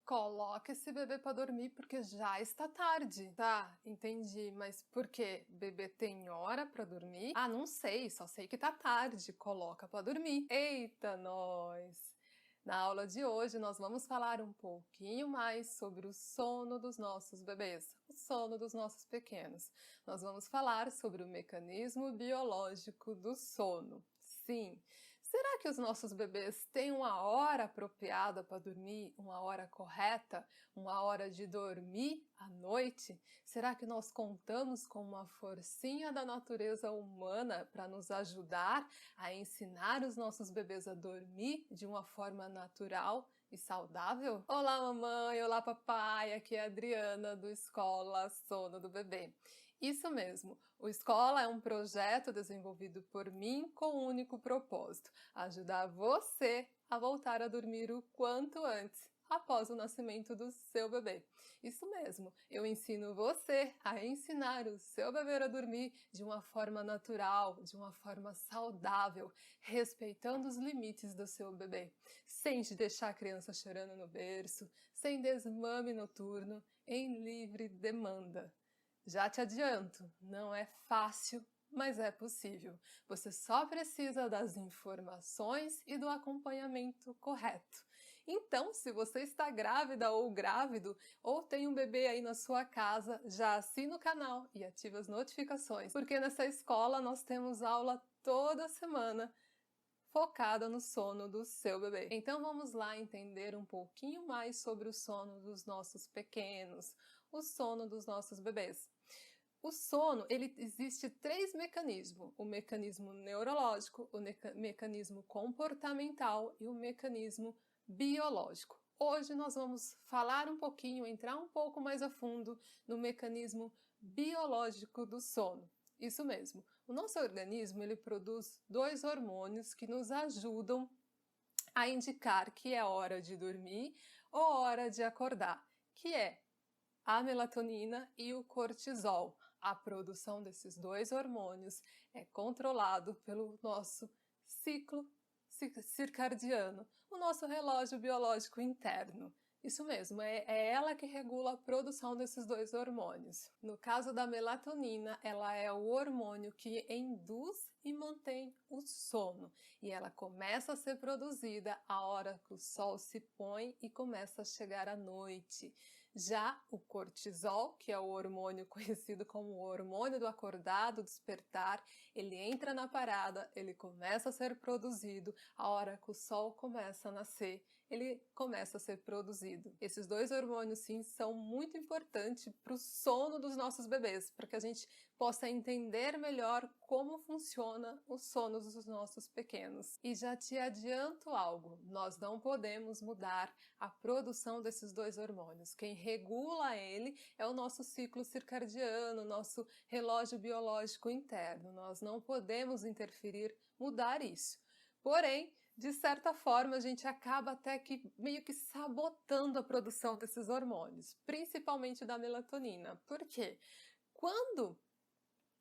Coloca esse bebê para dormir porque já está tarde. Tá, entendi, mas por quê? Bebê tem hora para dormir? Ah, não sei, só sei que tá tarde. Coloca para dormir. Eita, nós! Na aula de hoje nós vamos falar um pouquinho mais sobre o sono dos nossos bebês, o sono dos nossos pequenos. Nós vamos falar sobre o mecanismo biológico do sono. Sim, será que os nossos bebês têm uma hora apropriada para dormir, uma hora correta, uma hora de dormir à noite? Será que nós contamos com uma forcinha da natureza humana para nos ajudar a ensinar os nossos bebês a dormir de uma forma natural e saudável? Olá mamãe, olá papai, aqui é a Adriana do Escola Sono do Bebê. Isso mesmo, o Escola é um projeto desenvolvido por mim com um único propósito: ajudar você a voltar a dormir o quanto antes, após o nascimento do seu bebê. Isso mesmo, eu ensino você a ensinar o seu bebê a dormir de uma forma natural, de uma forma saudável, respeitando os limites do seu bebê, sem te deixar a criança chorando no berço, sem desmame noturno, em livre demanda. Já te adianto, não é fácil, mas é possível. Você só precisa das informações e do acompanhamento correto. Então, se você está grávida ou grávido, ou tem um bebê aí na sua casa, já assina o canal e ativa as notificações, porque nessa escola nós temos aula toda semana focada no sono do seu bebê. Então vamos lá entender um pouquinho mais sobre o sono dos nossos pequenos, o sono dos nossos bebês. O sono, existe três mecanismos: o mecanismo neurológico, o mecanismo comportamental e o mecanismo biológico. Hoje nós vamos falar um pouquinho, entrar um pouco mais a fundo no mecanismo biológico do sono. Isso mesmo, o nosso organismo ele produz dois hormônios que nos ajudam a indicar que é hora de dormir ou hora de acordar, que é a melatonina e o cortisol. A produção desses dois hormônios é controlado pelo nosso ciclo circadiano, o nosso relógio biológico interno. Isso mesmo, é ela que regula a produção desses dois hormônios. No caso da melatonina, ela é o hormônio que induz e mantém o sono. E ela começa a ser produzida a hora que o sol se põe e começa a chegar a noite. Já o cortisol, que é o hormônio conhecido como o hormônio do acordado, despertar, ele entra na parada, ele começa a ser produzido a hora que o sol começa a nascer, ele começa a ser produzido. Esses dois hormônios, sim, são muito importantes para o sono dos nossos bebês, para que a gente possa entender melhor como funciona o sono dos nossos pequenos. E já te adianto algo, nós não podemos mudar a produção desses dois hormônios. Quem regula ele é o nosso ciclo circadiano, nosso relógio biológico interno. Nós não podemos interferir, mudar isso. Porém, de certa forma, a gente acaba até que meio que sabotando a produção desses hormônios, principalmente da melatonina. Por quê? Quando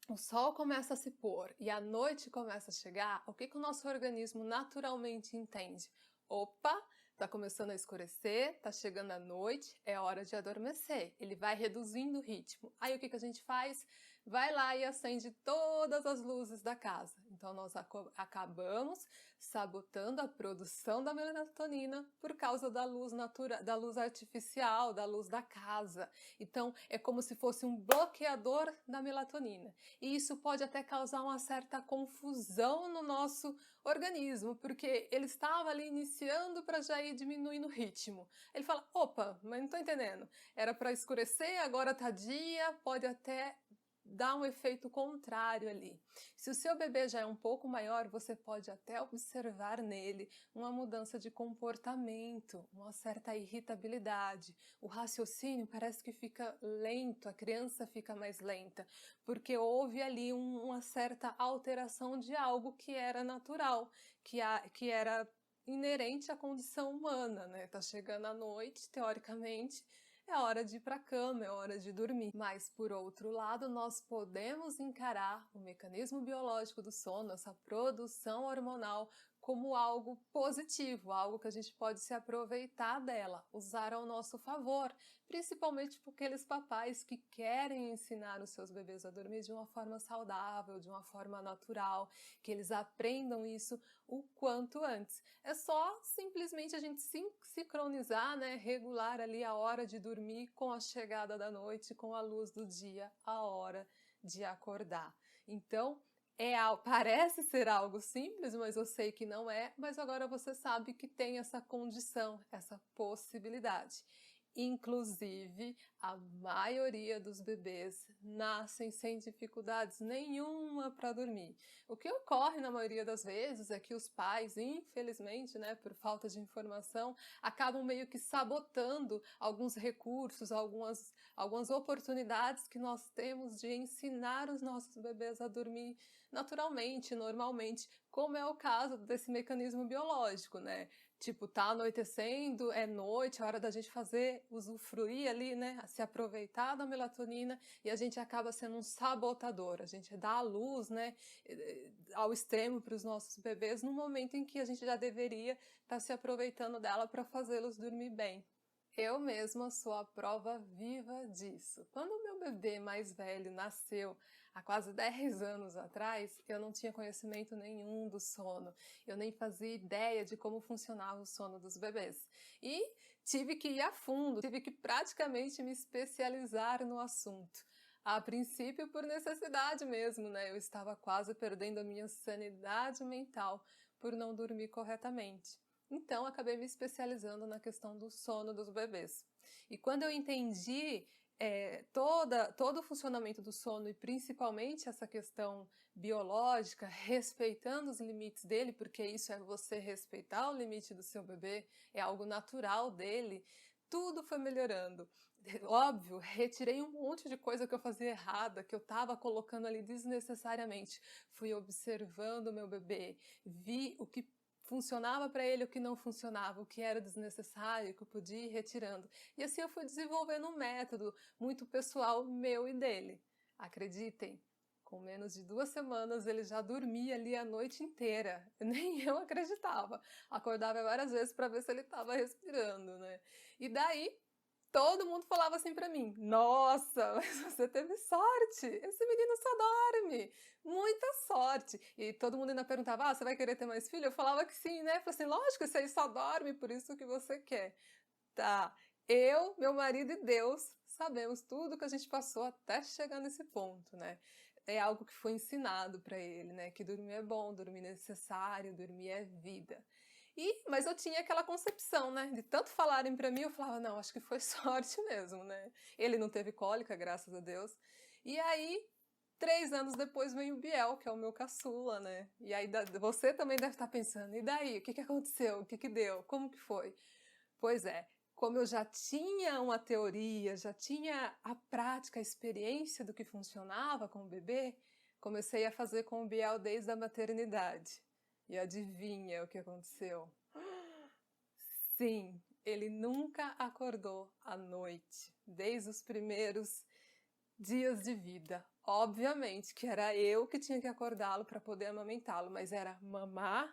o sol começa a se pôr e a noite começa a chegar, o que o nosso organismo naturalmente entende? Opa, tá começando a escurecer, tá chegando a noite, é hora de adormecer. Ele vai reduzindo o ritmo. Aí o que a gente faz? Vai lá e acende todas as luzes da casa. Então nós acabamos sabotando a produção da melatonina por causa da luz natural, da luz artificial, da luz da casa. Então é como se fosse um bloqueador da melatonina. E isso pode até causar uma certa confusão no nosso organismo, porque ele estava ali iniciando para já ir diminuindo o ritmo. Ele fala, opa, mas não estou entendendo. Era para escurecer, agora tá dia, pode até dar um efeito contrário ali. Se o seu bebê já é um pouco maior, você pode até observar nele uma mudança de comportamento, uma certa irritabilidade. O raciocínio parece que fica lento, a criança fica mais lenta, porque houve ali uma certa alteração de algo que era natural, que era inerente à condição humana, né? Tá chegando a noite, teoricamente, é hora de ir para a cama, é hora de dormir. Mas, por outro lado, nós podemos encarar o mecanismo biológico do sono, essa produção hormonal, como algo positivo, algo que a gente pode se aproveitar dela, usar ao nosso favor, principalmente por aqueles papais que querem ensinar os seus bebês a dormir de uma forma saudável, de uma forma natural, que eles aprendam isso o quanto antes. É só simplesmente a gente sincronizar, né, regular ali a hora de dormir com a chegada da noite, com a luz do dia, a hora de acordar. Então, parece ser algo simples, mas eu sei que não é, mas agora você sabe que tem essa condição, essa possibilidade. Inclusive, a maioria dos bebês nascem sem dificuldades nenhuma para dormir. O que ocorre na maioria das vezes é que os pais, infelizmente, né, por falta de informação, acabam meio que sabotando alguns recursos, algumas oportunidades que nós temos de ensinar os nossos bebês a dormir naturalmente, normalmente, como é o caso desse mecanismo biológico, né? Tipo, tá anoitecendo, é noite, é hora da gente usufruir ali, né? Se aproveitar da melatonina e a gente acaba sendo um sabotador. A gente dá a luz, né? Ao extremo para os nossos bebês no momento em que a gente já deveria estar se aproveitando dela para fazê-los dormir bem. Eu mesma sou a prova viva disso. Quando o meu bebê mais velho nasceu, há quase 10 anos atrás, eu não tinha conhecimento nenhum do sono. Eu nem fazia ideia de como funcionava o sono dos bebês. E tive que ir a fundo, tive que praticamente me especializar no assunto. A princípio por necessidade mesmo, né? Eu estava quase perdendo a minha sanidade mental por não dormir corretamente. Então, acabei me especializando na questão do sono dos bebês. E quando eu entendi todo o funcionamento do sono e principalmente essa questão biológica, respeitando os limites dele, porque isso é você respeitar o limite do seu bebê, é algo natural dele, tudo foi melhorando. Óbvio, retirei um monte de coisa que eu fazia errada, que eu estava colocando ali desnecessariamente. Fui observando o meu bebê, vi o que funcionava para ele, o que não funcionava, o que era desnecessário, o que eu podia ir retirando. E assim eu fui desenvolvendo um método muito pessoal meu e dele. Acreditem, com menos de 2 semanas ele já dormia ali a noite inteira. Nem eu acreditava. Acordava várias vezes para ver se ele estava respirando, né? E daí todo mundo falava assim pra mim: nossa, mas você teve sorte, esse menino só dorme, muita sorte. E todo mundo ainda perguntava: você vai querer ter mais filho? Eu falava que sim, né? Eu falei assim: lógico, se ele só dorme, por isso que você quer. Tá, eu, meu marido e Deus sabemos tudo que a gente passou até chegar nesse ponto, né? É algo que foi ensinado pra ele, né? Que dormir é bom, dormir é necessário, dormir é vida. Mas eu tinha aquela concepção, né? De tanto falarem pra mim, eu falava, não, acho que foi sorte mesmo, né? Ele não teve cólica, graças a Deus. E aí, 3 anos depois vem o Biel, que é o meu caçula, né? E aí você também deve estar pensando, e daí? O que aconteceu? O que deu? Como que foi? Pois é, como eu já tinha uma teoria, já tinha a prática, a experiência do que funcionava com o bebê, comecei a fazer com o Biel desde a maternidade. E adivinha o que aconteceu? Sim, ele nunca acordou à noite, desde os primeiros dias de vida. Obviamente que era eu que tinha que acordá-lo para poder amamentá-lo, mas era mamar,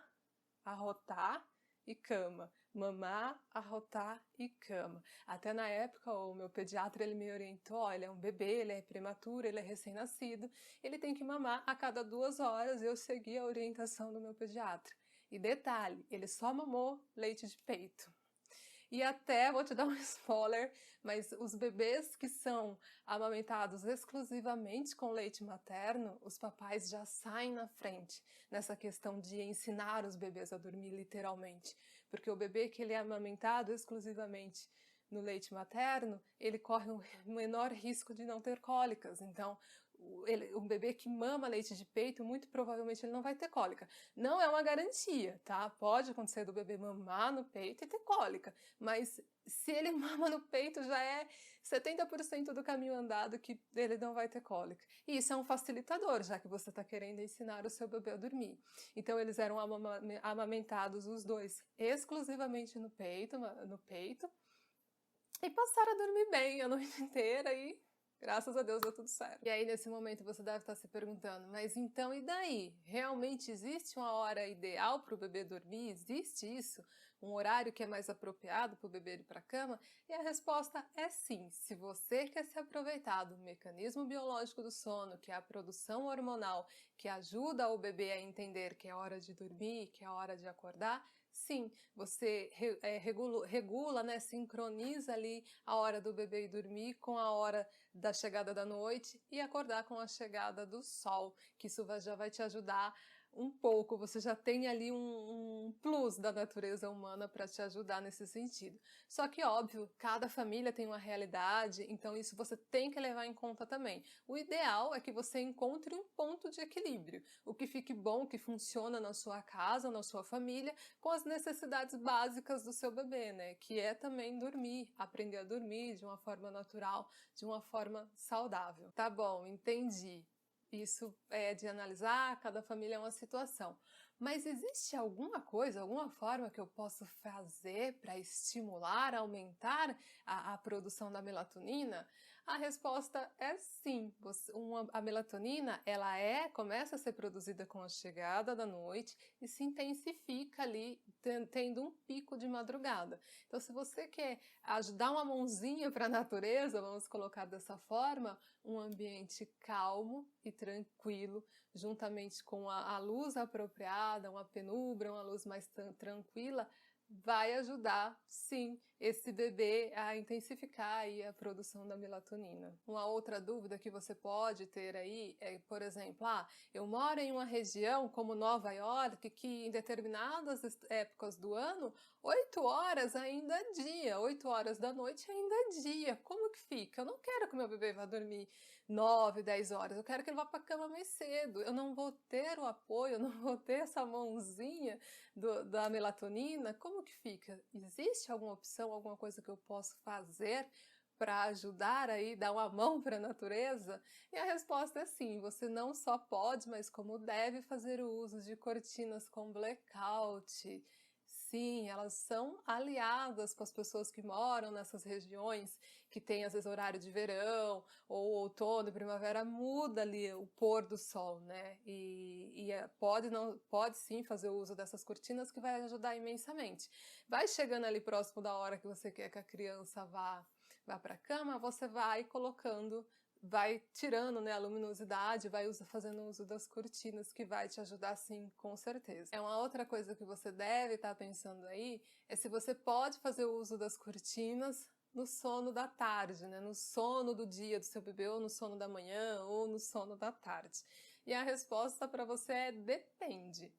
arrotar e cama. Mamar, arrotar e cama. Até na época o meu pediatra ele me orientou, olha, é um bebê, ele é prematuro, ele é recém-nascido, ele tem que mamar a cada 2 horas, eu segui a orientação do meu pediatra. E detalhe, ele só mamou leite de peito. E até, vou te dar um spoiler, mas os bebês que são amamentados exclusivamente com leite materno, os papais já saem na frente nessa questão de ensinar os bebês a dormir literalmente. Porque o bebê que ele é amamentado exclusivamente no leite materno, ele corre um menor risco de não ter cólicas. Então, um bebê que mama leite de peito, muito provavelmente ele não vai ter cólica. Não é uma garantia, tá? Pode acontecer do bebê mamar no peito e ter cólica, mas se ele mama no peito já é 70% do caminho andado que ele não vai ter cólica. E isso é um facilitador, já que você está querendo ensinar o seu bebê a dormir. Então eles eram amamentados os dois exclusivamente no peito, e passaram a dormir bem a noite inteira e Graças a Deus deu tudo certo. E aí, nesse momento, você deve estar se perguntando, mas então e daí? Realmente existe uma hora ideal para o bebê dormir? Existe isso? Um horário que é mais apropriado para o bebê ir para a cama? E a resposta é sim. Se você quer se aproveitar do mecanismo biológico do sono, que é a produção hormonal, que ajuda o bebê a entender que é hora de dormir, que é hora de acordar, sim, você regula, né, sincroniza ali a hora do bebê ir dormir com a hora da chegada da noite e acordar com a chegada do sol, que isso já vai te ajudar um pouco, você já tem ali um plus da natureza humana para te ajudar nesse sentido. Só que, óbvio, cada família tem uma realidade, então isso você tem que levar em conta também. O ideal é que você encontre um ponto de equilíbrio, o que fique bom, o que funciona na sua casa, na sua família, com as necessidades básicas do seu bebê, né? Que é também dormir, aprender a dormir de uma forma natural, de uma forma saudável. Tá bom, entendi. Isso é de analisar, cada família é uma situação. Mas existe alguma coisa, alguma forma que eu posso fazer para estimular, aumentar a produção da melatonina? A resposta é sim. A melatonina, começa a ser produzida com a chegada da noite e se intensifica ali, tendo um pico de madrugada. Então, se você quer dar uma mãozinha para a natureza, vamos colocar dessa forma, um ambiente calmo e tranquilo, juntamente com a luz apropriada, uma penumbra, uma luz mais tranquila, vai ajudar, sim, esse bebê a intensificar aí a produção da melatonina. Uma outra dúvida que você pode ter aí é, por exemplo, eu moro em uma região como Nova York, que em determinadas épocas do ano, 8 horas ainda é dia, 8 horas da noite ainda é dia. Como que fica? Eu não quero que meu bebê vá dormir 9, 10 horas, eu quero que ele vá para a cama mais cedo. Eu não vou ter o apoio, eu não vou ter essa mãozinha da melatonina. Como que fica? Existe alguma opção, alguma coisa que eu posso fazer para ajudar aí, dar uma mão para a natureza? E a resposta é sim, você não só pode, mas como deve fazer o uso de cortinas com blackout. Sim, elas são aliadas com as pessoas que moram nessas regiões, que tem às vezes horário de verão, ou outono, primavera, muda ali o pôr do sol, né? Pode sim fazer o uso dessas cortinas, que vai ajudar imensamente. Vai chegando ali próximo da hora que você quer que a criança vá para a cama, você vai colocando, vai tirando, né, a luminosidade, vai fazendo uso das cortinas, que vai te ajudar sim, com certeza. É uma outra coisa que você deve estar pensando aí, é se você pode fazer o uso das cortinas no sono da tarde, né, no sono do dia do seu bebê, ou no sono da manhã, ou no sono da tarde. E a resposta para você é depende.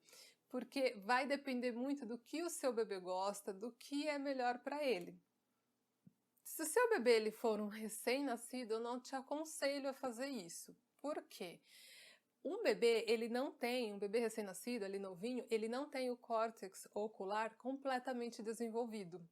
Porque vai depender muito do que o seu bebê gosta, do que é melhor para ele. Se o seu bebê ele for um recém-nascido, eu não te aconselho a fazer isso. Por quê? Um bebê recém-nascido, ali novinho, ele não tem o córtex ocular completamente desenvolvido,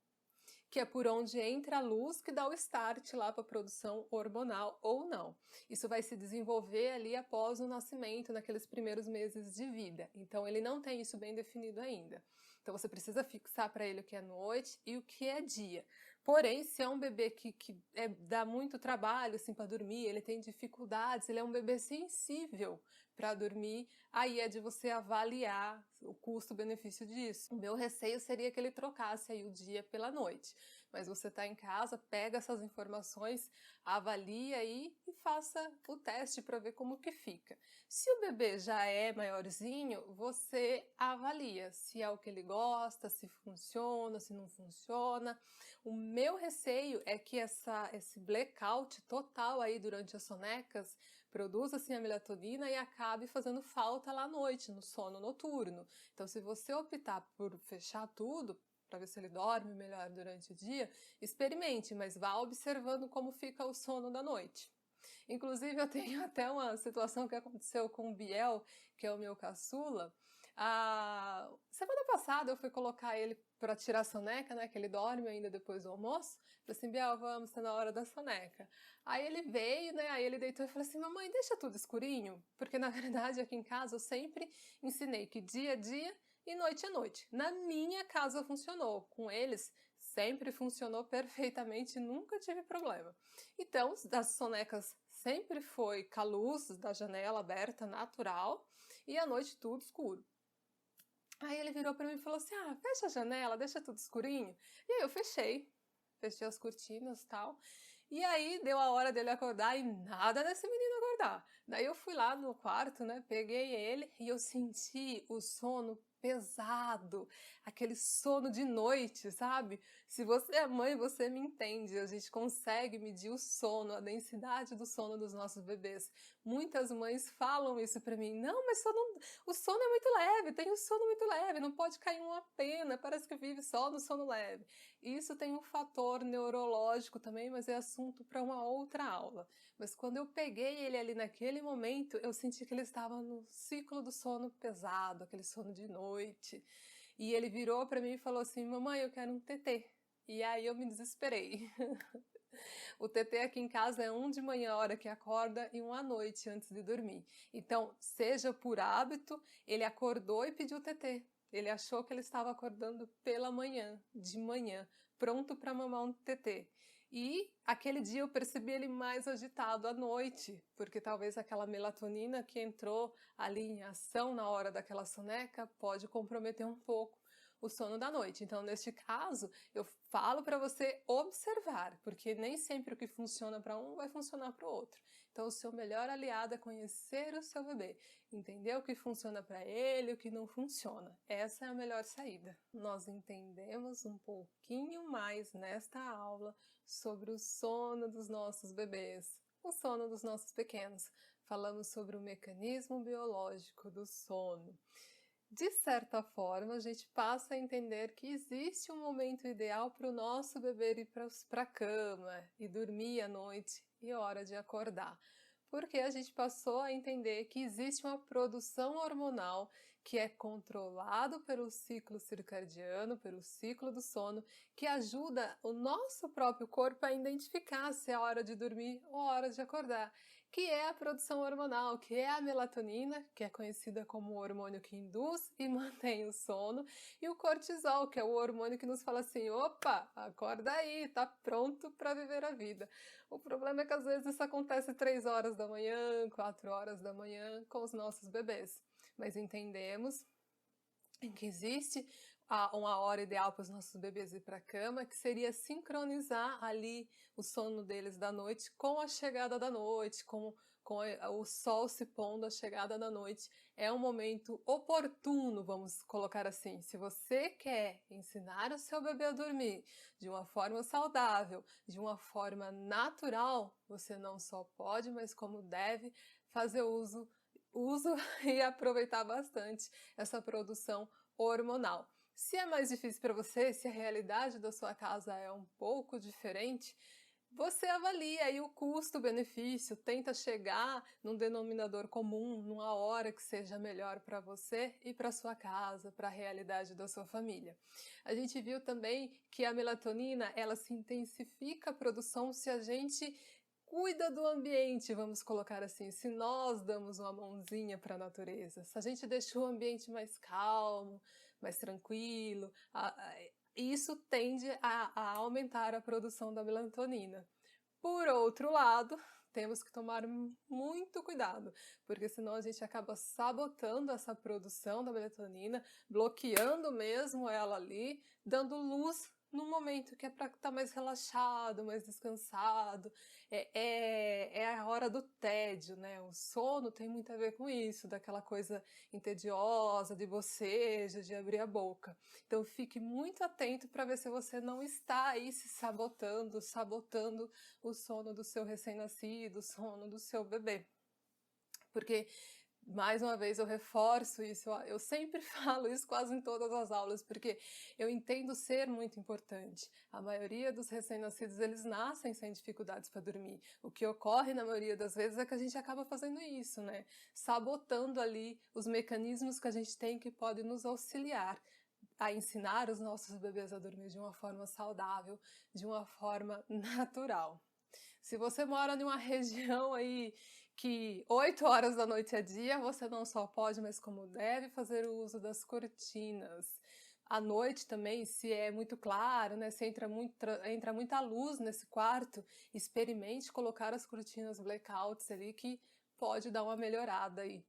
que é por onde entra a luz que dá o start lá para a produção hormonal ou não. Isso vai se desenvolver ali após o nascimento, naqueles primeiros meses de vida. Então, ele não tem isso bem definido ainda. Então, você precisa fixar para ele o que é noite e o que é dia. Porém, se é um bebê que dá muito trabalho assim, para dormir, ele tem dificuldades, ele é um bebê sensível para dormir, aí é de você avaliar o custo-benefício disso. O meu receio seria que ele trocasse aí o dia pela noite. Mas você está em casa, pega essas informações, avalia aí e faça o teste para ver como que fica. Se o bebê já é maiorzinho, você avalia se é o que ele gosta, se funciona, se não funciona. O meu receio é que esse blackout total aí durante as sonecas produza assim a melatonina e acabe fazendo falta lá à noite, no sono noturno. Então, se você optar por fechar tudo, para ver se ele dorme melhor durante o dia, experimente, mas vá observando como fica o sono da noite. Inclusive, eu tenho até uma situação que aconteceu com o Biel, que é o meu caçula. Semana passada eu fui colocar ele para tirar a soneca, né, que ele dorme ainda depois do almoço. Falei assim, Biel, vamos, tá na hora da soneca. Aí ele veio, né, aí ele deitou e falou assim, mamãe, deixa tudo escurinho, porque na verdade aqui em casa eu sempre ensinei que dia é dia e noite é noite. Na minha casa funcionou, com eles sempre funcionou perfeitamente, nunca tive problema. Então, das sonecas sempre foi com a luz da janela aberta, natural, e à noite tudo escuro. Aí ele virou para mim e falou assim, fecha a janela, deixa tudo escurinho. E aí eu fechei as cortinas e tal. E aí deu a hora dele acordar e nada desse menino acordar. Daí eu fui lá no quarto, né, peguei ele e eu senti o sono pesado, aquele sono de noite, sabe? Se você é mãe, você me entende, a gente consegue medir o sono, a densidade do sono dos nossos bebês. Muitas mães falam isso pra mim, não, mas o sono é muito leve, tem um sono muito leve, não pode cair uma pena, parece que vive só no sono leve. Isso tem um fator neurológico também, mas é assunto para uma outra aula. Mas quando eu peguei ele ali naquele momento, eu senti que ele estava no ciclo do sono pesado, aquele sono de noite. E ele virou para mim e falou assim, mamãe, eu quero um tetê. E aí eu me desesperei. O tetê aqui em casa é um de manhã, a hora que acorda, e um à noite, antes de dormir. Então, seja por hábito, ele acordou e pediu tetê. Ele achou que ele estava acordando pela manhã, de manhã, pronto para mamar um tetê. E aquele dia eu percebi ele mais agitado à noite, porque talvez aquela melatonina que entrou ali em ação na hora daquela soneca pode comprometer um pouco o sono da noite. Então, neste caso, eu falo para você observar, porque nem sempre o que funciona para um vai funcionar para o outro. Então, o seu melhor aliado é conhecer o seu bebê, entender o que funciona para ele, o que não funciona. Essa é a melhor saída. Nós entendemos um pouquinho mais nesta aula sobre o sono dos nossos bebês, o sono dos nossos pequenos. Falamos sobre o mecanismo biológico do sono. De certa forma, a gente passa a entender que existe um momento ideal para o nosso bebê ir para a cama e dormir à noite e hora de acordar. Porque a gente passou a entender que existe uma produção hormonal que é controlado pelo ciclo circadiano, pelo ciclo do sono, que ajuda o nosso próprio corpo a identificar se é hora de dormir ou hora de acordar, que é a produção hormonal, que é a melatonina, que é conhecida como o hormônio que induz e mantém o sono, e o cortisol, que é o hormônio que nos fala assim, opa, acorda aí, tá pronto para viver a vida. O problema é que às vezes isso acontece 3 horas da manhã, 4 horas da manhã com os nossos bebês, mas entendemos que existe uma hora ideal para os nossos bebês ir para a cama, que seria sincronizar ali o sono deles da noite com a chegada da noite, com o sol se pondo, a chegada da noite. É um momento oportuno, vamos colocar assim. Se você quer ensinar o seu bebê a dormir de uma forma saudável, de uma forma natural, você não só pode, mas como deve fazer uso e aproveitar bastante essa produção hormonal. Se é mais difícil para você, se a realidade da sua casa é um pouco diferente, você avalia aí o custo-benefício, tenta chegar num denominador comum, numa hora que seja melhor para você e para sua casa, para a realidade da sua família. A gente viu também que a melatonina, ela se intensifica a produção se a gente cuida do ambiente, vamos colocar assim, se nós damos uma mãozinha para a natureza, se a gente deixa o ambiente mais calmo, mais tranquilo, isso tende a aumentar a produção da melatonina. Por outro lado, temos que tomar muito cuidado, porque senão a gente acaba sabotando essa produção da melatonina, bloqueando mesmo ela ali, dando luz no momento que é para estar mais relaxado, mais descansado. É a hora do tédio, né? O sono tem muito a ver com isso, daquela coisa entediosa, de bocejo, de abrir a boca. Então fique muito atento para ver se você não está aí se sabotando o sono do seu recém-nascido, o sono do seu bebê. Porque, mais uma vez, eu reforço isso, eu sempre falo isso quase em todas as aulas, porque eu entendo ser muito importante. A maioria dos recém-nascidos, eles nascem sem dificuldades para dormir. O que ocorre, na maioria das vezes, é que a gente acaba fazendo isso, né? Sabotando ali os mecanismos que a gente tem que podem nos auxiliar a ensinar os nossos bebês a dormir de uma forma saudável, de uma forma natural. Se você mora em uma região aí que 8 horas da noite é dia, você não só pode, mas como deve fazer o uso das cortinas. À noite também, se é muito claro, né, se entra muita luz nesse quarto, experimente colocar as cortinas blackouts ali, que pode dar uma melhorada aí.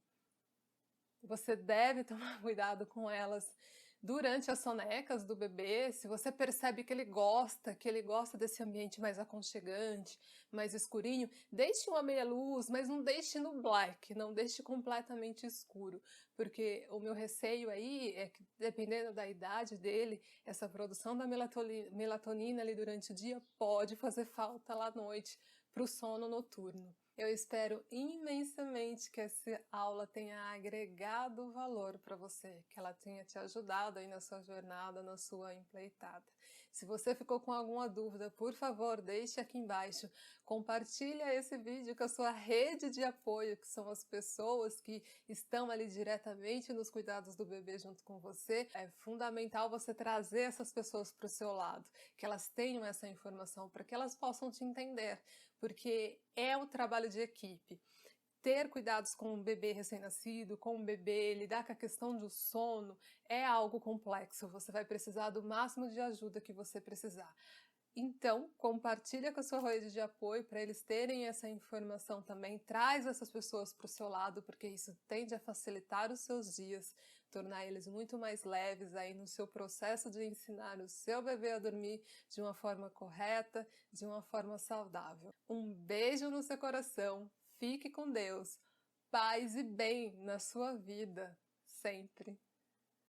Você deve tomar cuidado com elas durante as sonecas do bebê. Se você percebe que ele gosta desse ambiente mais aconchegante, mais escurinho, deixe uma meia luz, mas não deixe no black, não deixe completamente escuro, porque o meu receio aí é que, dependendo da idade dele, essa produção da melatonina ali durante o dia pode fazer falta lá à noite para o sono noturno. Eu espero imensamente que essa aula tenha agregado valor para você, que ela tenha te ajudado aí na sua jornada, na sua empreitada. Se você ficou com alguma dúvida, por favor, deixe aqui embaixo. Compartilha esse vídeo com a sua rede de apoio, que são as pessoas que estão ali diretamente nos cuidados do bebê junto com você. É fundamental você trazer essas pessoas para o seu lado, que elas tenham essa informação para que elas possam te entender, porque é o trabalho de equipe. Ter cuidados com um bebê recém-nascido, com um bebê, lidar com a questão do sono, é algo complexo. Você vai precisar do máximo de ajuda que você precisar. Então, compartilha com a sua rede de apoio para eles terem essa informação também. Traz essas pessoas para o seu lado, porque isso tende a facilitar os seus dias, tornar eles muito mais leves aí no seu processo de ensinar o seu bebê a dormir de uma forma correta, de uma forma saudável. Um beijo no seu coração, fique com Deus, paz e bem na sua vida, sempre.